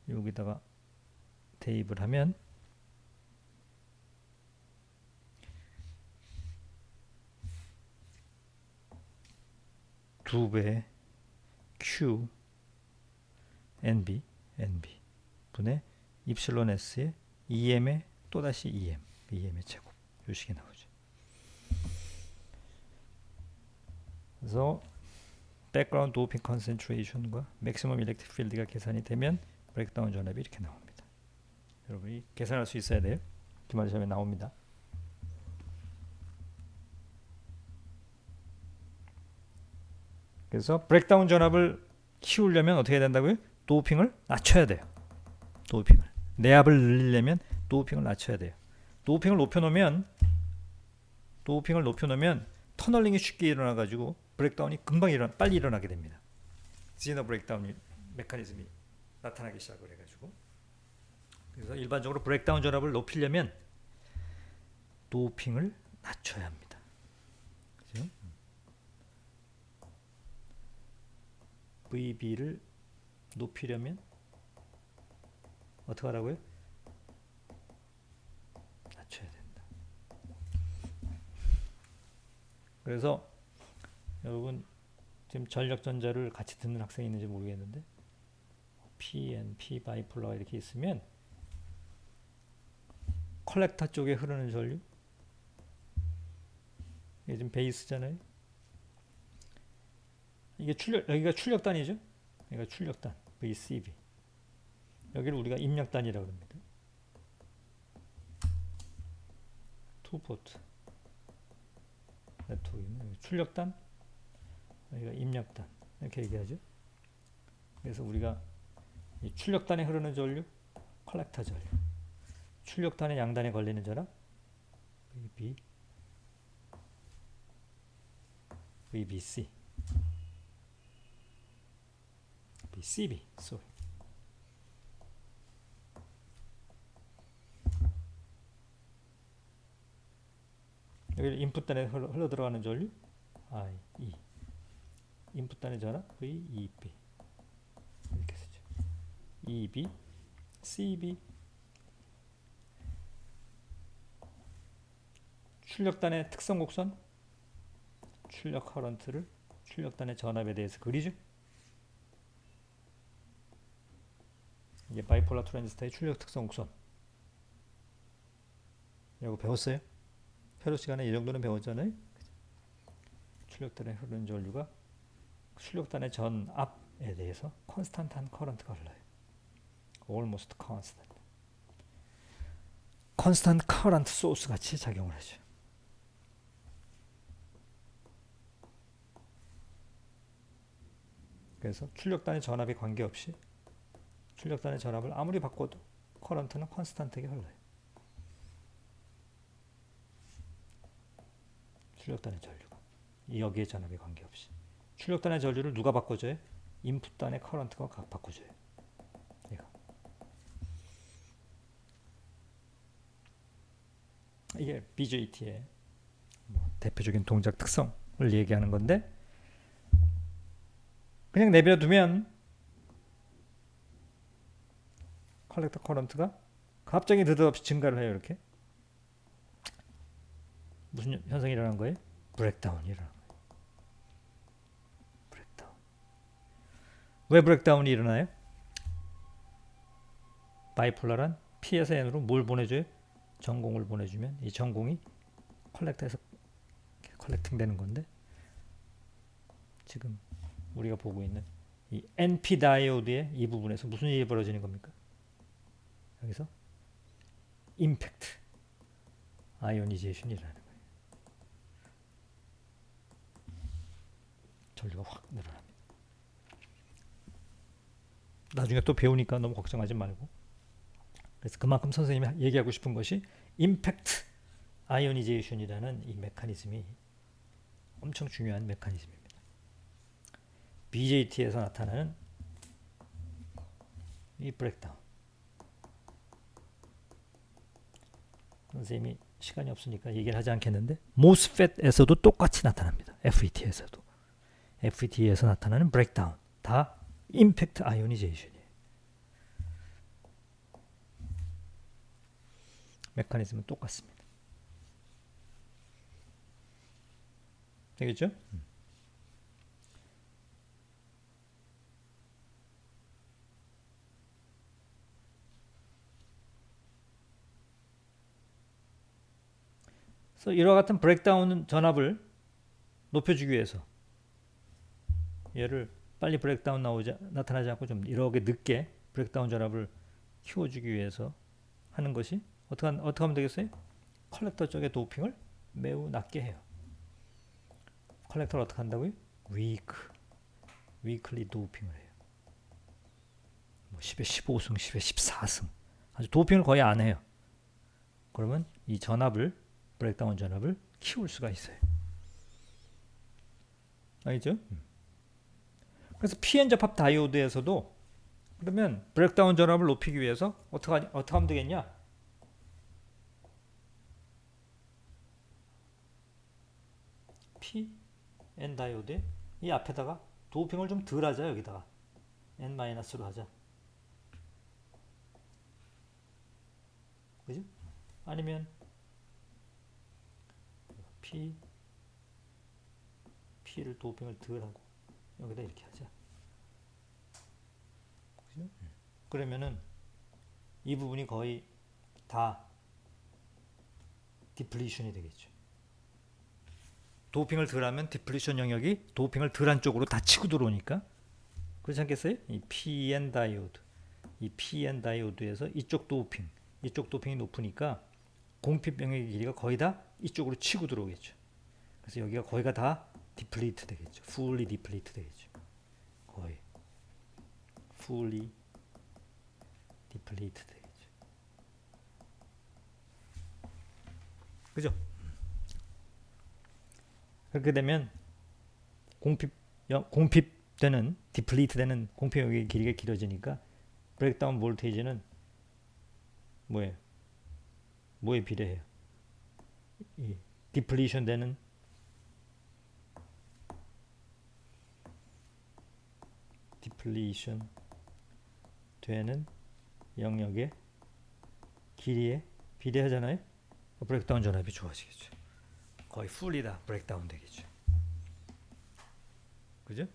여기다가 대입을 하면 두 배 Q, NB 분의 입실론 S의 EM의 또다시 EM의 제곱 이 식이 나오죠. 그래서 백그라운드 도핑 컨센트레이션과 맥시멈 일렉트릭 필드가 계산이 되면 브레이크다운 전압이 이렇게 나옵니다. 여러분이 계산할 수 있어야 돼요. 기말 시험에 나옵니다. 그래서 브레이크다운 전압을 키우려면 어떻게 해야 된다고요? 도핑을 낮춰야 돼요. 도핑을. 내압을 늘리려면 도핑을 낮춰야 돼요. 도핑을 높여놓으면 터널링이 쉽게 일어나가지고 브레이크다운이 금방 빨리 일어나게 됩니다. 지너 브레이크다운 메커니즘이 나타나기 시작을 해가지고, 그래서 일반적으로 브레이크다운 전압을 높이려면 도핑을 낮춰야 합니다. 그죠? VB를 높이려면 어떻게 하라고요? 낮춰야 된다. 그래서 여러분 지금 전력전자를 같이 듣는 학생이 있는지 모르겠는데 PNP 바이폴러가 이렇게 있으면 컬렉터 쪽에 흐르는 전류, 이게 지금 베이스잖아요. 이게 여기가 출력단이죠. 여기가 출력단 VCB. 여기를 우리가 입력단이라고 합니다. 투포트 네트워크는 출력단, 여기가 입력단 이렇게 얘기하죠. 그래서 우리가 이 출력단에 흐르는 전류, 컬렉터 전류, 출력단의 양단에 걸리는 전압 VBC, VCB, sorry. 여기 인풋단에 흘러 들어가는 전류 IE, 인풋단의 전압 VEB 이렇게 쓰죠. EB, CB. 출력단의 특성 곡선, 출력 커런트를 출력단의 전압에 대해서 그리죠. 이게 바이폴라 트랜지스터의 출력 특성 곡선. 이거 배웠어요? 회로 시간에 이 정도는 배웠잖아요. 출력단에 흐르는 전류가 출력단의 전압에 대해서 컨스탄트한 커런트가 흘러요. almost constant. 컨스탄트 커런트 소스 같이 작용을 하죠. 그래서 출력단의 전압에 관계없이 출력단의 전압을 아무리 바꿔도 커런트는 컨스탄트하게 흘러요. 출력단의 전류가 여기에 전압에 관계없이. 출력단의 전류를 누가 바꿔줘요? 인풋단의 커런트가 바꿔줘요. 얘가. 이게 BJT의 대표적인 동작 특성을 얘기하는 건데, 그냥 내버려두면 컬렉터 커런트가 갑자기 느닷없이 증가를 해요. 이렇게. 무슨 현상이 일어난 거예요? 브레이크다운이 일어난 거예요. 브레이크다운. 왜 브레이크다운이 일어나요? 바이폴라란 P에서 N으로 뭘 보내줘요? 전공을 보내주면 이 전공이 컬렉터에서 컬렉팅 되는 건데, 지금 우리가 보고 있는 이 NP 다이오드의 이 부분에서 무슨 일이 벌어지는 겁니까? 여기서 임팩트 아이오니제이션이 일어나는 거예요. 전류가 확 늘어납니다. 나중에 또 배우니까 너무 걱정하지 말고. 그래서 그만큼 선생님이 얘기하고 싶은 것이 임팩트 아이오니제이션이라는 이 메커니즘이 엄청 중요한 메커니즘입니다. BJT에서 나타나는 이 브레이크다운. 선생님이 시간이 없으니까 얘기를 하지 않겠는데 MOSFET에서도 똑같이 나타납니다. FET에서도. FET에서 나타나는 브레이크다운 다 임팩트 아이오니제이션이에요. 메커니즘은 똑같습니다. 되겠죠? 그래서 이와 같은 브레이크다운 전압을 높여주기 위해서 얘를 빨리 브레이크다운 나타나지 않고 좀 이렇게 늦게 브레이크다운 전압을 키워주기 위해서 하는 것이 어떻게 하면 되겠어요? 컬렉터 쪽의 도핑을 매우 낮게 해요. 컬렉터를 어떻게 한다고요? 위클리 도핑을 해요. 뭐 10에 15승, 10에 14승. 아주 도핑을 거의 안 해요. 그러면 이 전압을 브레이크다운 전압을 키울 수가 있어요. 알겠죠? 그래서 PN 접합 다이오드에서도 그러면 브레이크다운 전압을 높이기 위해서 어떻게 하면 되겠냐? PN 다이오드에 이 앞에다가 도핑을 좀 덜 하자. 여기다가 N-로 하자. 그죠? 아니면 P를 도핑을 덜 하고 여기다 이렇게 하자. 그죠? 그러면은 이 부분이 거의 다 디플리션이 되겠죠. 도핑을 덜 하면 디플리션 영역이 도핑을 덜한 쪽으로 다 치고 들어오니까 그렇지 않겠어요? 이 PN 다이오드에서 이쪽 도핑이 높으니까 공핍 영역의 길이가 거의 다 이쪽으로 치고 들어오겠죠. 그래서 여기가 거의가 다 디플리트 되겠죠. fully 디플리트 되겠죠. 거의 fully 디플리트 되겠죠. 그죠? 그렇게 되면 공핍되는 디플리트 되는 공핍 영역의 길이가 길어지니까 브레이크다운 볼테이지는 뭐에 비례해요? 이 디플리션 되는 영역의 길이에 비례하잖아요. 브레이크다운 전압이 좋아지겠죠. 거의 풀리 다 브레이크다운 되겠죠. 그죠?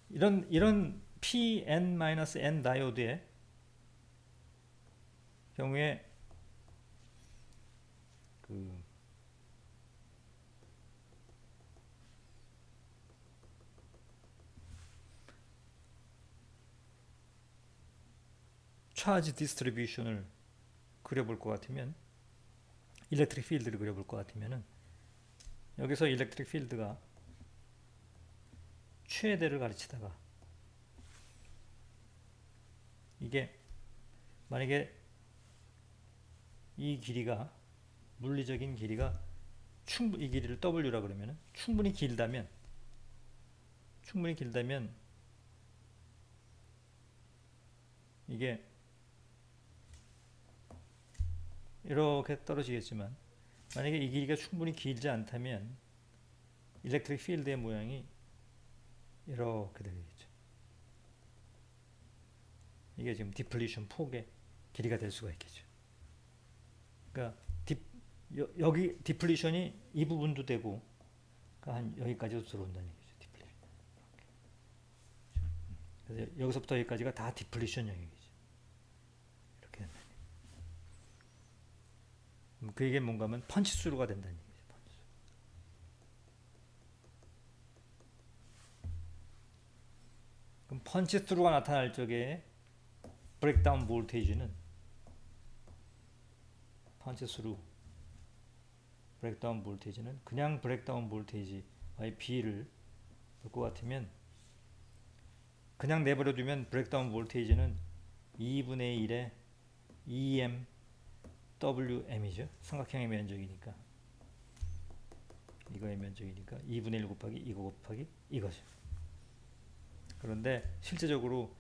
이런 PN-N 다이오드의 경우에 그 차지 디스트리뷰션을 그려볼 것 같으면 일렉트릭 필드를 그려볼 것 같으면은 여기서 일렉트릭 필드가 최대를 가르치다가 이게 만약에 이 길이가 물리적인 길이가 이 길이를 W라 그러면 충분히 길다면 이게 이렇게 떨어지겠지만 만약에 이 길이가 충분히 길지 않다면 일렉트릭 필드의 모양이 이렇게 되겠죠. 이게 지금 디플리션 폭의 길이가 될 수가 있겠죠. 그러니까 여기 디플리션이 이 부분도 되고 그러니까 한 여기까지도 들어온다는 얘기죠. 디플리션. 그래서 여기서부터 여기까지가 다 디플리션 영역이죠. 이렇게 된다는 얘기죠. 그게 뭔가 하면 펀치스루가 된다는 얘기죠. 그럼 펀치스루가 나타날 적에 브레이크다운 볼테이지는 브레이크다운 볼테이지는 그냥 브레이크다운 볼테이지와의 비를 볼 것 같으면 그냥 내버려두면 브레이크다운 볼테이지는 2분의 1의 EM WM이죠. 삼각형의 면적이니까. 이거의 면적이니까 2분의 1 곱하기 이거 곱하기 이거죠. 그런데 실제적으로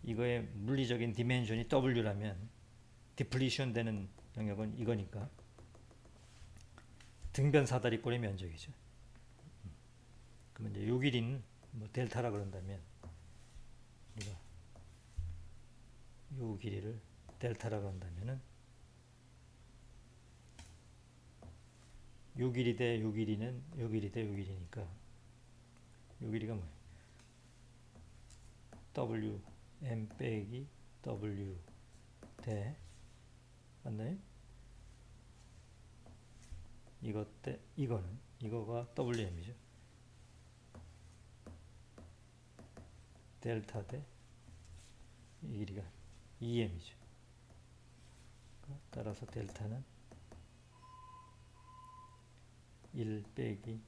이거의 물리적인 디멘션이 W라면 디플리션 되는 영역은 이거니까 등변 사다리꼴의 면적이죠. 그러면 이제 요 길이는 뭐 델타라 그런다면 우리가 요 길이를 델타라 그런다면은 요 길이 대 요 길이는 요 길이 대 요 길이니까 요 길이가 뭐예요? W m 빼기 W 대 맞나요? 이것 대 이거는 이거가 WM이죠. 델타 대 이 길이가 EM이죠. 따라서 델타는 1 빼기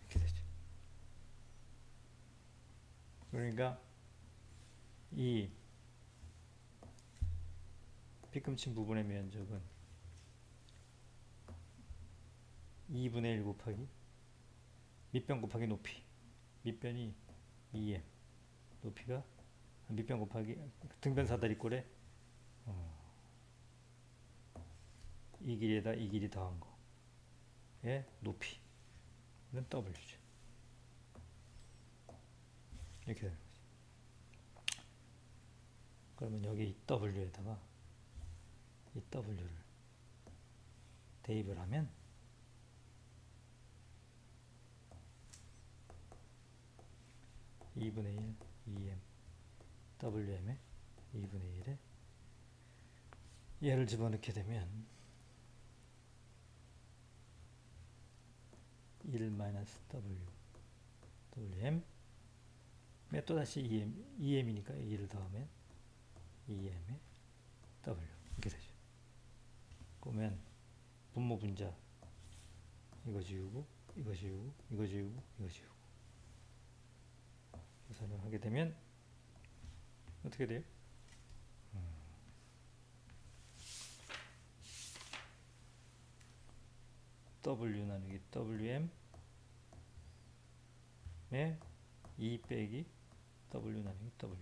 이렇게 되죠. 그러니까 이 빗금친 부분의 면적은 2분의 1 곱하기 밑변 곱하기 높이, 밑변이 2m, 높이가 밑변 곱하기 등변 사다리꼴에 이 길이에다 이 길이 더한 거의 높이, 이건 W죠. 이렇게 되는 거죠. 그러면 여기 이 W에다가 이 W를 대입을 하면 (2분의 1) 2m WM에 2분의 1에 얘를 집어넣게 되면 1 마이너스 W WM 에 또다시 2m이니까 2를 더하면 2m에 W 이렇게 되죠. 그러면 분모 분자 이거 지우고 이거 지우고 이거 지우고 이거 지우고 계산을 하게 되면 어떻게 돼요? W 나누기 WM 에 2 빼기 W 나누기 WM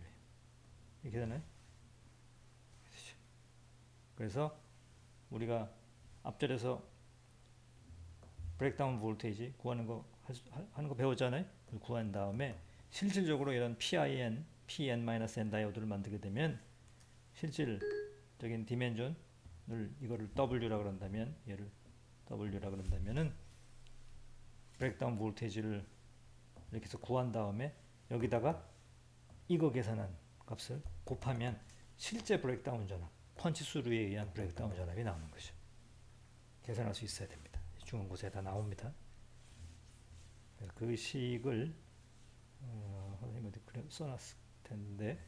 이렇게 되나요? 그래서 우리가 앞절에서 브레이크다운 볼테이지 구하는 거 하는 거 배웠잖아요. 구한 다음에 실질적으로 이런 PIN, PN-N 다이오드를 만들게 되면 실질적인 디멘전을 이거를 W라 그런다면 얘를 W라 그런다면은 브레이크다운 볼테이지를 이렇게 해서 구한 다음에 여기다가 이거 계산한 값을 곱하면 실제 브레이크다운 전압, 펀치 수류에 의한 브레이크다운 전압이 나오는 거죠. 계산할 수 있어야 됩니다. 중간고사에 다 나옵니다. 그 식을 선생님한테 써놨을 텐데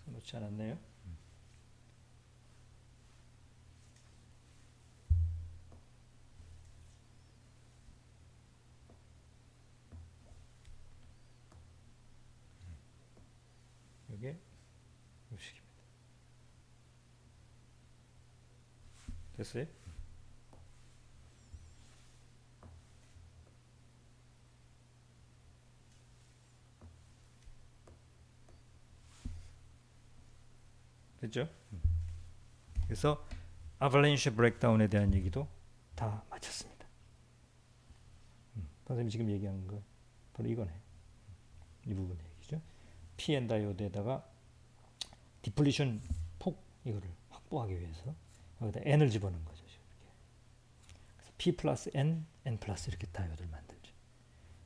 써놓지 않았네요. 이게 이 식입니다. 됐어요? 됐죠? 그래서 아발렌시 브레이크다운에 대한 얘기도 다 마쳤습니다. 선생님이 지금 얘기한 거 바로 이거네. 이 부분 얘기죠. PN 다이오드에다가 디플리션 폭 이거를 확보하기 위해서 여기다 N을 집어넣은 거죠. 이렇게. 그래서 P 플러스 N, N 플러스 이렇게 다이오드를 만들죠.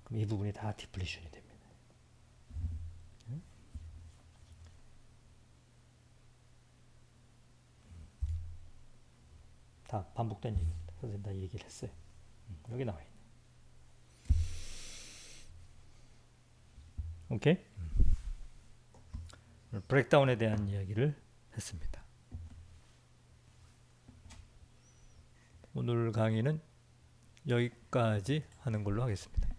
그럼 이 부분이 다 디플리션이 됩니다. 다 반복된 얘기입니다. 선생님 다 얘기를 했어요. 여기 나와 있네. 오케이? 브레이크다운에 대한 이야기를 했습니다. 오늘 강의는 여기까지 하는 걸로 하겠습니다.